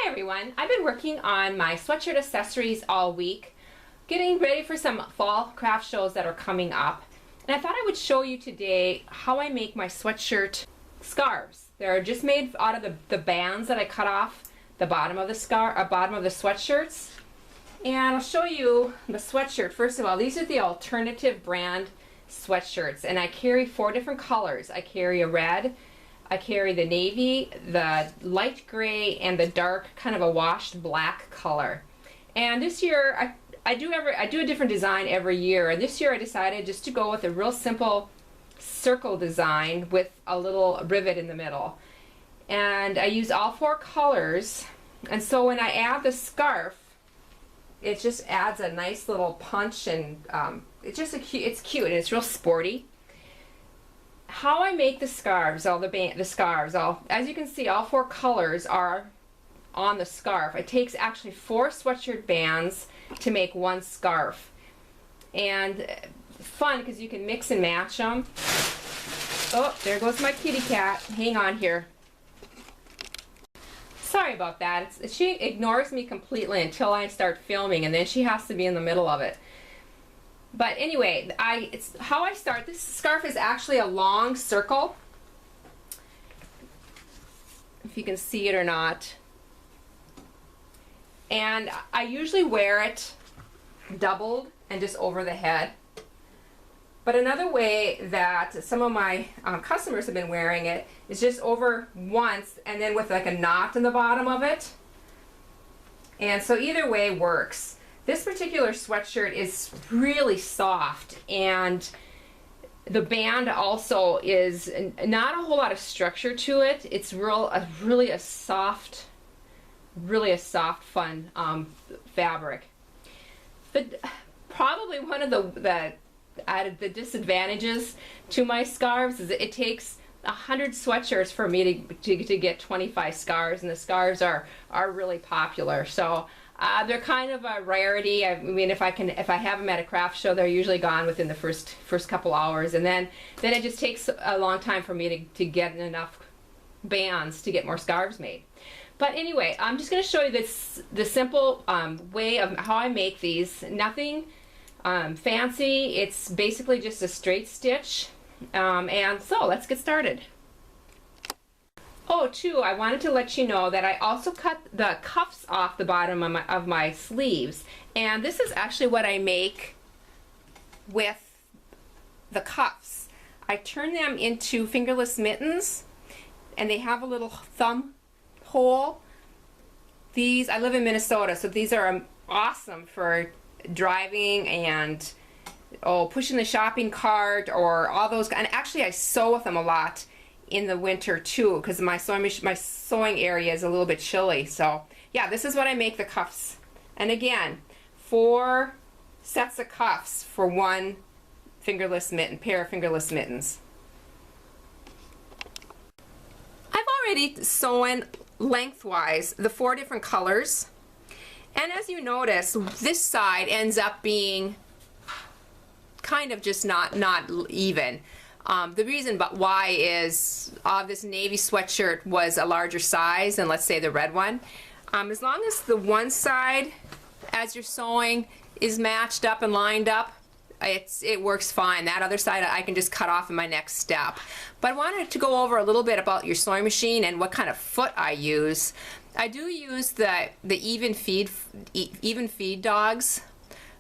everyone. I've been working on my sweatshirt accessories all week, getting ready for some fall craft shows that are coming up. And I thought I would show you today how I make my sweatshirt scarves. They're just made out of the bands that I cut off the bottom of the bottom of the sweatshirts. And I'll show you the sweatshirt. First of all, these are the alternative brand sweatshirts, and I carry 4 different colors. I carry a red, I carry the navy, the light gray, and the dark, kind of a washed black color. And this year, I do a different design every year. And this year I decided just to go with a real simple circle design with a little rivet in the middle. And I use all 4 colors. And so when I add the scarf, it just adds a nice little punch, and it's cute and it's real sporty. How I make the scarves, as you can see, all 4 colors are on the scarf. It takes actually 4 sweatshirt bands to make 1 scarf, and fun because you can mix and match them. Oh, there goes my kitty cat. Hang on here. Sorry about that. She ignores me completely until I start filming, and then she has to be in the middle of it. But anyway, it's how I start. This scarf is actually a long circle, if you can see it or not. And I usually wear it doubled and just over the head. But another way that some of my customers have been wearing it is just over once and then with like a knot in the bottom of it. And so either way works. This particular sweatshirt is really soft, and the band also is not a whole lot of structure to it. It's really a soft, fun fabric. Probably one of the disadvantages to my scarves is that it takes 100 sweatshirts for me to get 25 scarves, and the scarves are really popular. So they're kind of a rarity. I mean, if I have them at a craft show, they're usually gone within the first couple hours, and then it just takes a long time for me to get enough bands to get more scarves made. But anyway, I'm just going to show you the simple way of how I make these. Nothing fancy. It's basically just a straight stitch. And so let's get started. Oh, too, I wanted to let you know that I also cut the cuffs off the bottom of my sleeves. And this is actually what I make with the cuffs. I turn them into fingerless mittens, and they have a little thumb hole. I live in Minnesota, so these are awesome for driving and pushing the shopping cart or all those. And actually I sew with them a lot in the winter too, because my sewing area is a little bit chilly. So yeah, this is what I make the cuffs. And again, 4 sets of cuffs for 1 pair of fingerless mittens. I've already sewn lengthwise the 4 different colors, and as you notice, this side ends up being kind of just not even. The reason why is this navy sweatshirt was a larger size than, let's say, the red one. As long as the one side, as you're sewing, is matched up and lined up, it works fine. That other side I can just cut off in my next step. But I wanted to go over a little bit about your sewing machine and what kind of foot I use. I do use the even feed dog's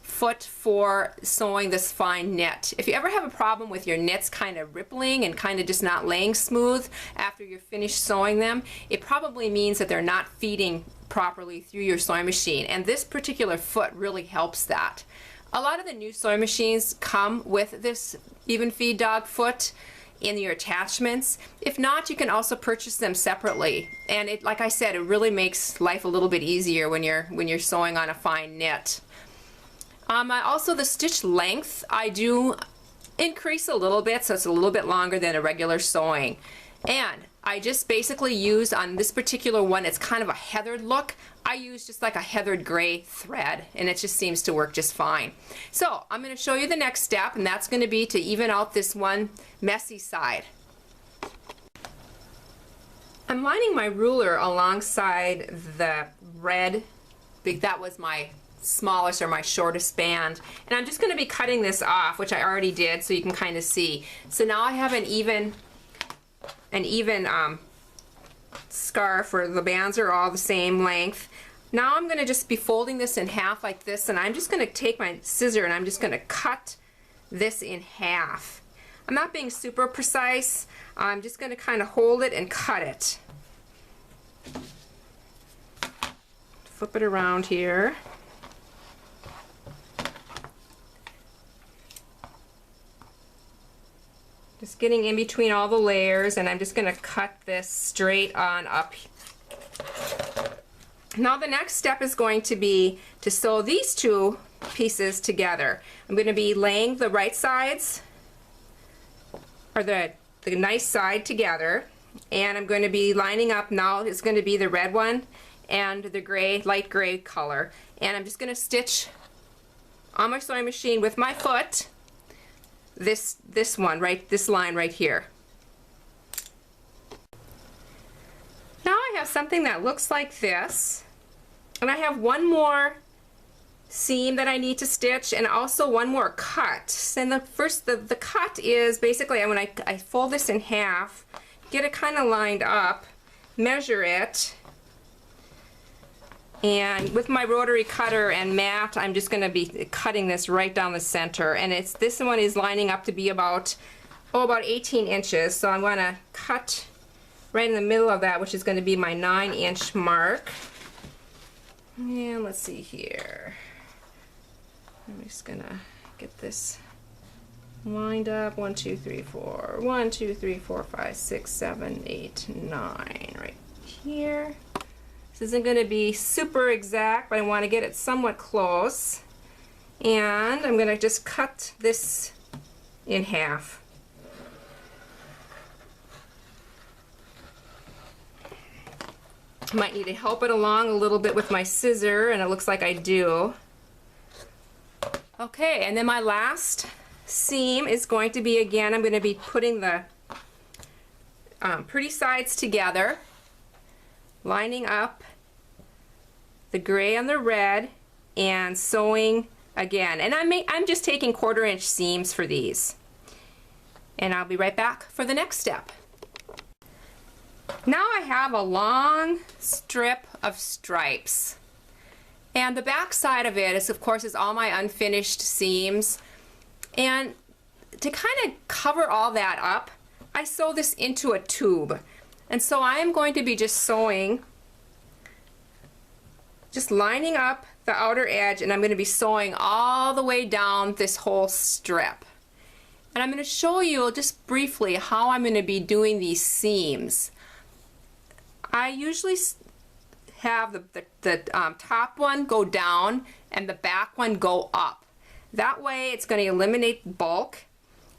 foot for sewing this fine knit. If you ever have a problem with your knits kind of rippling and kind of just not laying smooth after you're finished sewing them, it probably means that they're not feeding properly through your sewing machine, and this particular foot really helps that. A lot of the new sewing machines come with this even feed dog foot in your attachments. If not, you can also purchase them separately, and like I said, it really makes life a little bit easier when you're sewing on a fine knit. Also, the stitch length I do increase a little bit, so it's a little bit longer than a regular sewing. And I just basically use on this particular one, it's kind of a heathered look. I use just like a heathered gray thread, and it just seems to work just fine. So I'm going to show you the next step, and that's going to be to even out this one messy side. I'm lining my ruler alongside the red, that was my smallest or my shortest band, and I'm just going to be cutting this off, which I already did, so you can kind of see. So now I have an even scarf where the bands are all the same length. Now I'm going to just be folding this in half like this, and I'm just going to take my scissor and I'm just going to cut this in half. I'm not being super precise. I'm just going to kind of hold it and cut it. Flip it around here. Just getting in between all the layers, and I'm just going to cut this straight on up. Now the next step is going to be to sew these two pieces together. I'm going to be laying the right sides, or the nice side together, and I'm going to be lining up. Now it's going to be the red one and the gray, light gray color, and I'm just going to stitch on my sewing machine with my foot this one, right, this line right here. Now I have something that looks like this, and I have one more seam that I need to stitch, and also one more cut. And the cut is basically when I fold this in half, get it kind of lined up, measure it, and with my rotary cutter and mat, I'm just going to be cutting this right down the center. And this one is lining up to be about 18 inches. So I'm going to cut right in the middle of that, which is going to be my 9-inch mark. And let's see here. I'm just going to get this lined up. 1, 2, 3, 4. 1, 2, 3, 4, 5, 6, 7, 8, 9. Right here. This isn't going to be super exact, but I want to get it somewhat close. And I'm going to just cut this in half. Might need to help it along a little bit with my scissor, and it looks like I do. Okay, and then my last seam is going to be, again, I'm going to be putting the pretty sides together, lining up the gray and the red, and sewing again. And I'm just taking 1/4 inch seams for these. And I'll be right back for the next step. Now I have a long strip of stripes. And the back side of it is, of course, all my unfinished seams. And to kind of cover all that up, I sew this into a tube. And so I am going to be just sewing, just lining up the outer edge, and I'm going to be sewing all the way down this whole strip. And I'm going to show you just briefly how I'm going to be doing these seams. I usually have the top one go down and the back one go up. That way it's going to eliminate bulk.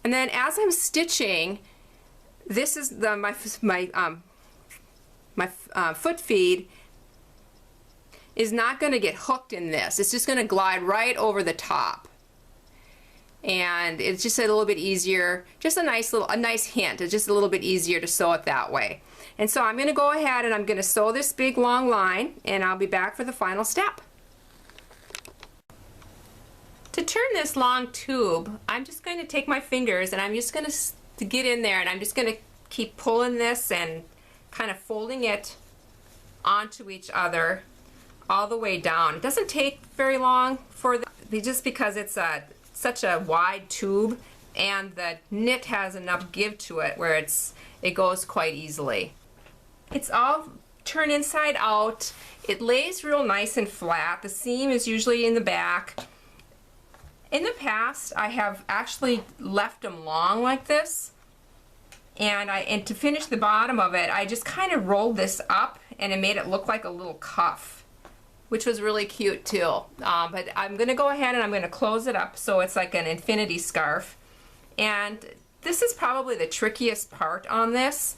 And then as I'm stitching, this is my foot feed is not going to get hooked in this. It's just going to glide right over the top. And it's just a little bit easier, just a nice hint. It's just a little bit easier to sew it that way. And so I'm going to go ahead and I'm going to sew this big long line, and I'll be back for the final step. To turn this long tube, I'm just going to take my fingers and I'm just going to get in there, and I'm just going to keep pulling this and kind of folding it onto each other all the way down. It doesn't take very long for just because it's such a wide tube, and the knit has enough give to it where it goes quite easily. It's all turned inside out. It lays real nice and flat. The seam is usually in the back. In the past, I have actually left them long like this, and to finish the bottom of it, I just kind of rolled this up and it made it look like a little cuff, which was really cute too. But I'm going to go ahead and I'm going to close it up so it's like an infinity scarf. And this is probably the trickiest part on this.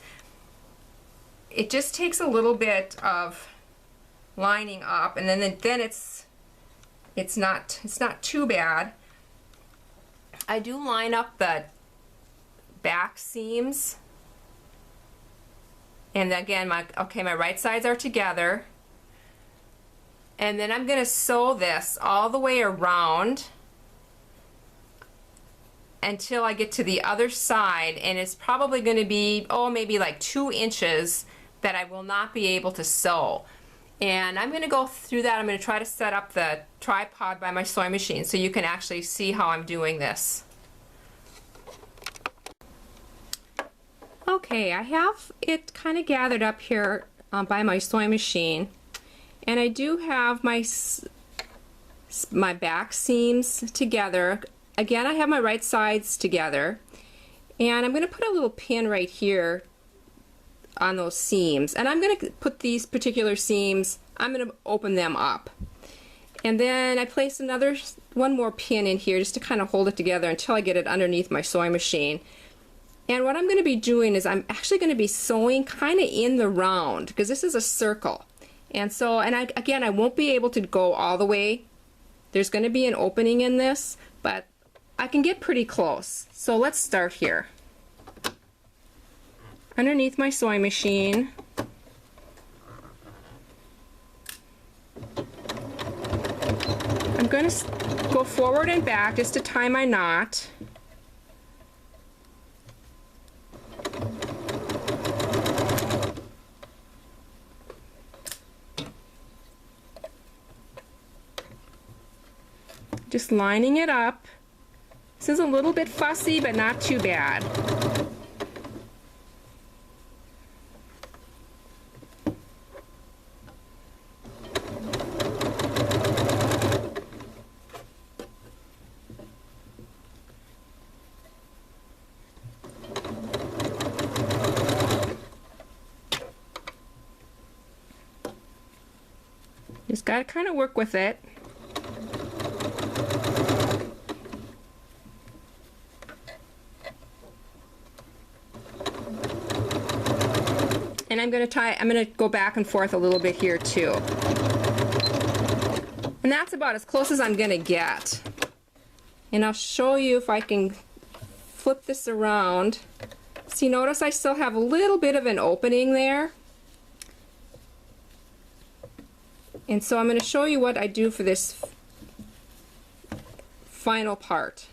It just takes a little bit of lining up, and then it's not too bad. I do line up the back seams And again, my right sides are together. And then I'm going to sew this all the way around until I get to the other side, and it's probably going to be, oh, maybe like 2 inches that I will not be able to sew. And I'm going to go through that. I'm going to try to set up the tripod by my sewing machine so you can actually see how I'm doing this. Okay, I have it kind of gathered up here by my sewing machine, and I do have my back seams together. Again, I have my right sides together, and I'm going to put a little pin right here on those seams, and I'm going to put these particular seams, I'm going to open them up, and then I place one more pin in here just to kind of hold it together until I get it underneath my sewing machine. And what I'm going to be doing is I'm actually going to be sewing kind of in the round, because this is a circle, and so, again, I won't be able to go all the way. There's going to be an opening in this, but I can get pretty close. So let's start here. Underneath my sewing machine, I'm going to go forward and back just to tie my knot. Just lining it up. This is a little bit fussy, but not too bad. Just got to kind of work with it. And I'm going to go back and forth a little bit here too. And that's about as close as I'm going to get. And I'll show you if I can flip this around. See, notice I still have a little bit of an opening there. And so I'm going to show you what I do for this final part.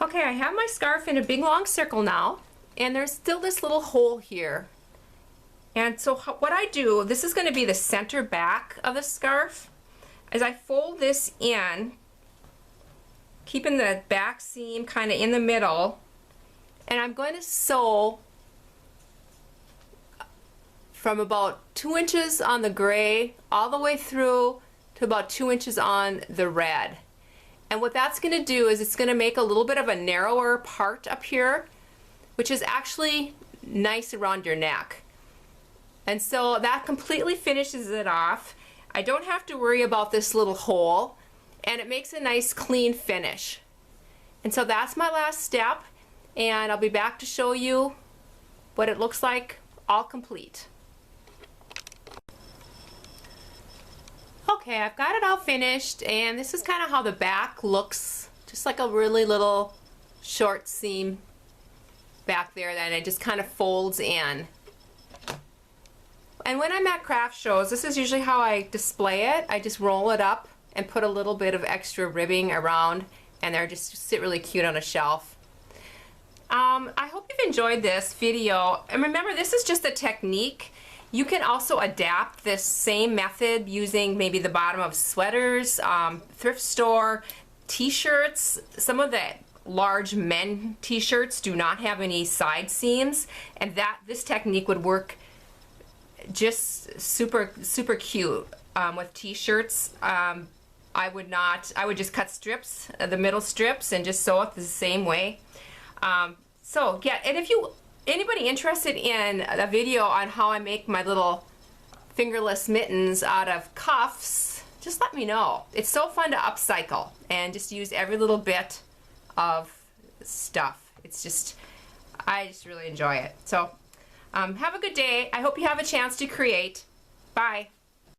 Okay, I have my scarf in a big long circle now, and there's still this little hole here. And so what I do, this is going to be the center back of the scarf, is I fold this in, keeping the back seam kind of in the middle, and I'm going to sew from about 2 inches on the gray all the way through to about 2 inches on the red. And what that's going to do is it's going to make a little bit of a narrower part up here, which is actually nice around your neck. And so that completely finishes it off. I don't have to worry about this little hole, and it makes a nice clean finish. And so that's my last step, and I'll be back to show you what it looks like all complete. Okay, I've got it all finished, and this is kind of how the back looks, just like a really little short seam back there that it just kind of folds in. And when I'm at craft shows, this is usually how I display it. I just roll it up and put a little bit of extra ribbing around, and they're just sit really cute on a shelf. I hope you've enjoyed this video, and remember, this is just a technique. You can also adapt this same method using maybe the bottom of sweaters, thrift store, t-shirts. Some of the large men t-shirts do not have any side seams, and this technique would work just super cute with t-shirts. I would just cut strips, the middle strips, and just sew it the same way. So yeah, and if anybody interested in a video on how I make my little fingerless mittens out of cuffs, just let me know. It's so fun to upcycle and just use every little bit of stuff. I just really enjoy it. So have a good day. I hope you have a chance to create. Bye.